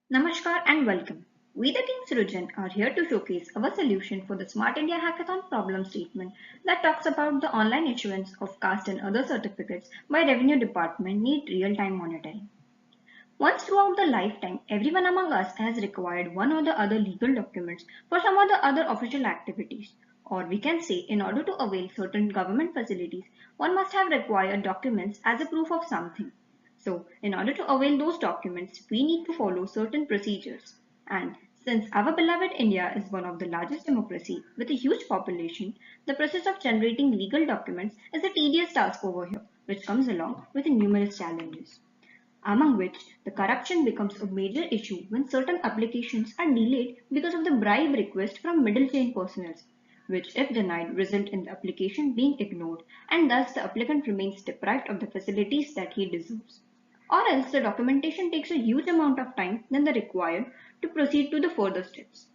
Namaskar and welcome. We the Team Srujan are here to showcase our solution for the Smart India Hackathon problem statement that talks about the online issuance of caste and other certificates by Revenue Department need real-time monitoring. Once throughout the lifetime, everyone among us has required one or the other legal documents for some of the other official activities. Or we can say, in order to avail certain government facilities, one must have required documents as a proof of something. So, in order to avail those documents, we need to follow certain procedures. And since our beloved India is one of the largest democracy with a huge population, the process of generating legal documents is a tedious task over here, which comes along with numerous challenges, among which the corruption becomes a major issue when certain applications are delayed because of the bribe request from middle chain personnel, which if denied result in the application being ignored and thus the applicant remains deprived of the facilities that he deserves. Or else the documentation takes a huge amount of time than the required to proceed to the further steps.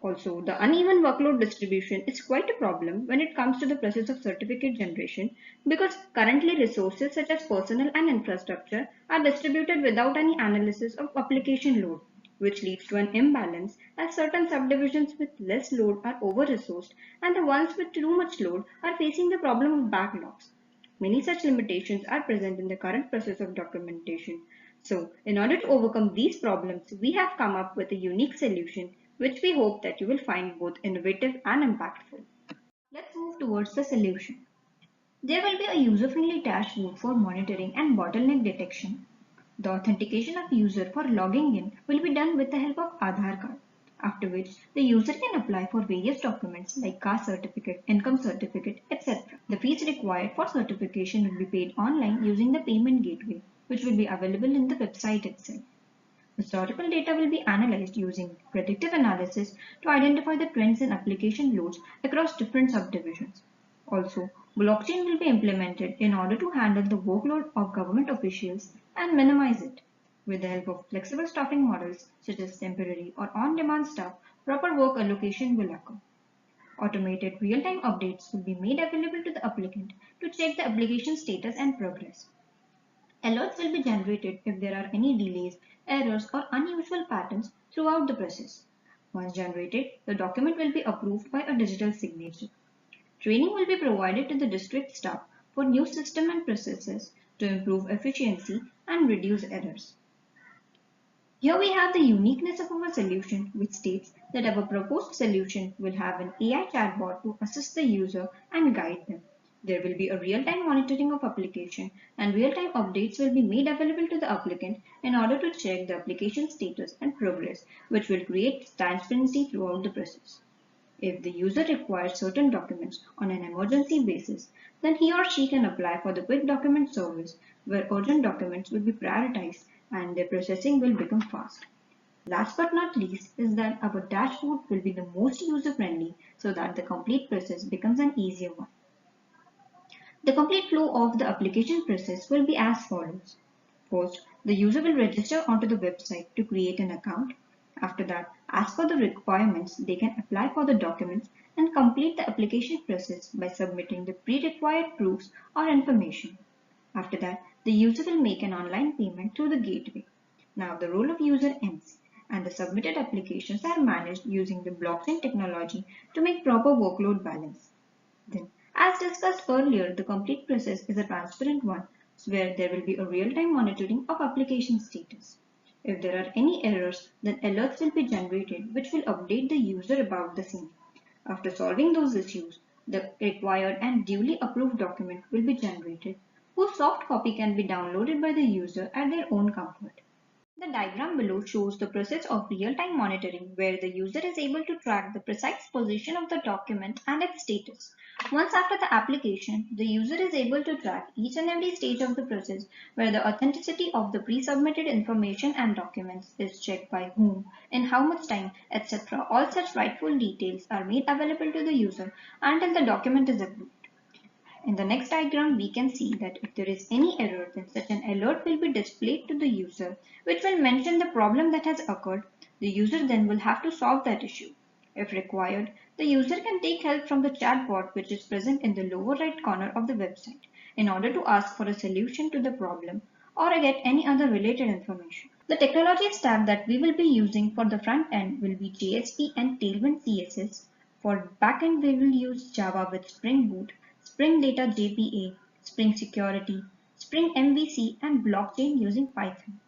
Also, the uneven workload distribution is quite a problem when it comes to the process of certificate generation because currently resources such as personnel and infrastructure are distributed without any analysis of application load, which leads to an imbalance as certain subdivisions with less load are over-resourced and the ones with too much load are facing the problem of backlogs. Many such limitations are present in the current process of documentation. So, in order to overcome these problems, we have come up with a unique solution which we hope that you will find both innovative and impactful. Let's move towards the solution. There will be a user-friendly dashboard for monitoring and bottleneck detection. The authentication of user for logging in will be done with the help of Aadhaar card, after which the user can apply for various documents like caste certificate, income certificate, etc. The fees required for certification will be paid online using the payment gateway, which will be available in the website itself. Historical data will be analyzed using predictive analysis to identify the trends in application loads across different subdivisions. Also, blockchain will be implemented in order to handle the workload of government officials and minimize it. With the help of flexible staffing models such as temporary or on-demand staff, proper work allocation will occur. Automated real-time updates will be made available to the applicant to check the application status and progress. Alerts will be generated if there are any delays, errors, or unusual patterns throughout the process. Once generated, the document will be approved by a digital signature. Training will be provided to the district staff for new system and processes to improve efficiency and reduce errors. Here we have the uniqueness of our solution, which states that our proposed solution will have an AI chatbot to assist the user and guide them. There will be a real-time monitoring of application and real-time updates will be made available to the applicant in order to check the application status and progress, which will create transparency throughout the process. If the user requires certain documents on an emergency basis, then he or she can apply for the quick document service where urgent documents will be prioritized and their processing will become fast. Last but not least is that our dashboard will be the most user-friendly so that the complete process becomes an easier one. The complete flow of the application process will be as follows. First, the user will register onto the website to create an account. After that, as per the requirements, they can apply for the documents and complete the application process by submitting the pre-required proofs or information. After that, the user will make an online payment through the gateway. Now the role of user ends and the submitted applications are managed using the blockchain technology to make proper workload balance. Then, as discussed earlier, the complete process is a transparent one where there will be a real-time monitoring of application status. If there are any errors, then alerts will be generated which will update the user about the same. After solving those issues, the required and duly approved document will be generated, whose soft copy can be downloaded by the user at their own comfort. The diagram below shows the process of real-time monitoring where the user is able to track the precise position of the document and its status. Once after the application, the user is able to track each and every stage of the process where the authenticity of the pre-submitted information and documents is checked by whom, in how much time, etc. All such rightful details are made available to the user until the document is approved. In the next diagram, we can see that if there is any error, then such an alert will be displayed to the user, which will mention the problem that has occurred. The user then will have to solve that issue. If required, the user can take help from the chatbot which is present in the lower right corner of the website in order to ask for a solution to the problem or get any other related information. The technology stack that we will be using for the front end will be JSP and Tailwind CSS. For backend, we will use Java with Spring Boot, Spring Data JPA, Spring Security, Spring MVC, and blockchain using Python.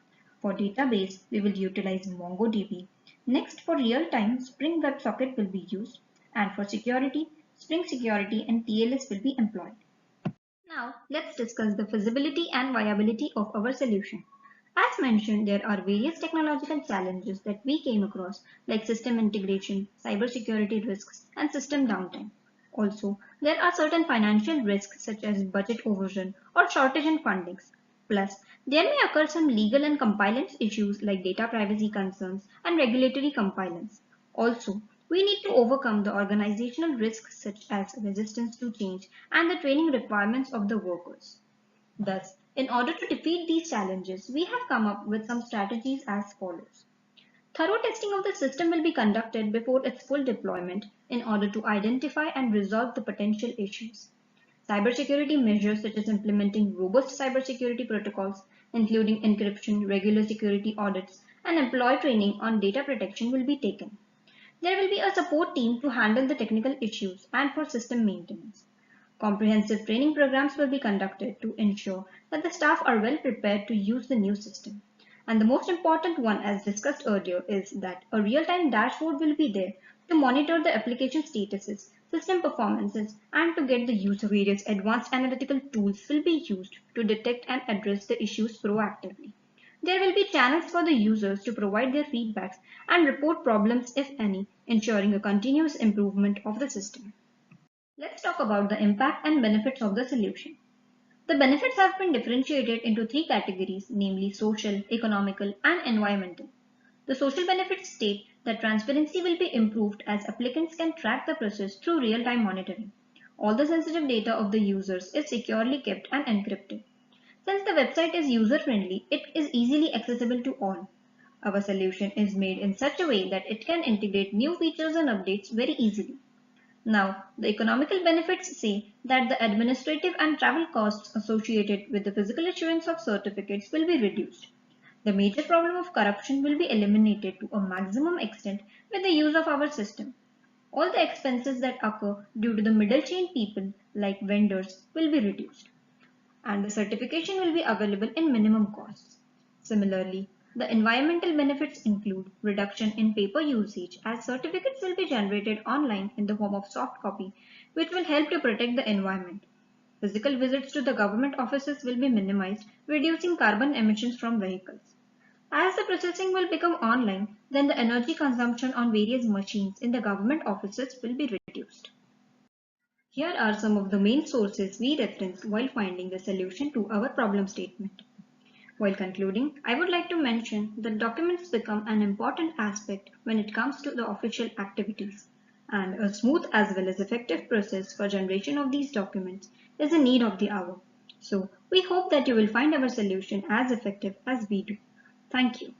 For database, we will utilize MongoDB. Next, for real-time, Spring WebSocket will be used, and for security, Spring Security and TLS will be employed. Now, let's discuss the feasibility and viability of our solution. As mentioned, there are various technological challenges that we came across, like system integration, cybersecurity risks, and system downtime. Also, there are certain financial risks such as budget overrun or shortage in fundings. Plus, there may occur some legal and compliance issues like data privacy concerns and regulatory compliance. Also, we need to overcome the organizational risks such as resistance to change and the training requirements of the workers. Thus, in order to defeat these challenges, we have come up with some strategies as follows. Thorough testing of the system will be conducted before its full deployment in order to identify and resolve the potential issues. Cybersecurity measures such as implementing robust cybersecurity protocols, including encryption, regular security audits, and employee training on data protection will be taken. There will be a support team to handle the technical issues and for system maintenance. Comprehensive training programs will be conducted to ensure that the staff are well prepared to use the new system. And the most important one, as discussed earlier, is that a real-time dashboard will be there to monitor the application statuses, system performances, and to get the use of various advanced analytical tools will be used to detect and address the issues proactively. There will be channels for the users to provide their feedbacks and report problems if any, ensuring a continuous improvement of the system. Let's talk about the impact and benefits of the solution. The benefits have been differentiated into three categories, namely social, economical, and environmental. The social benefits state that transparency will be improved as applicants can track the process through real-time monitoring. All the sensitive data of the users is securely kept and encrypted. Since the website is user-friendly, it is easily accessible to all. Our solution is made in such a way that it can integrate new features and updates very easily. Now, the economical benefits say that the administrative and travel costs associated with the physical issuance of certificates will be reduced. The major problem of corruption will be eliminated to a maximum extent with the use of our system. All the expenses that occur due to the middle chain people, like vendors, will be reduced, and the certification will be available in minimum costs. Similarly, the environmental benefits include reduction in paper usage as certificates will be generated online in the form of soft copy, which will help to protect the environment. Physical visits to the government offices will be minimized, reducing carbon emissions from vehicles. As the processing will become online, then the energy consumption on various machines in the government offices will be reduced. Here are some of the main sources we referenced while finding the solution to our problem statement. While concluding, I would like to mention that documents become an important aspect when it comes to the official activities, and a smooth as well as effective process for generation of these documents is a need of the hour. So, we hope that you will find our solution as effective as we do. Thank you.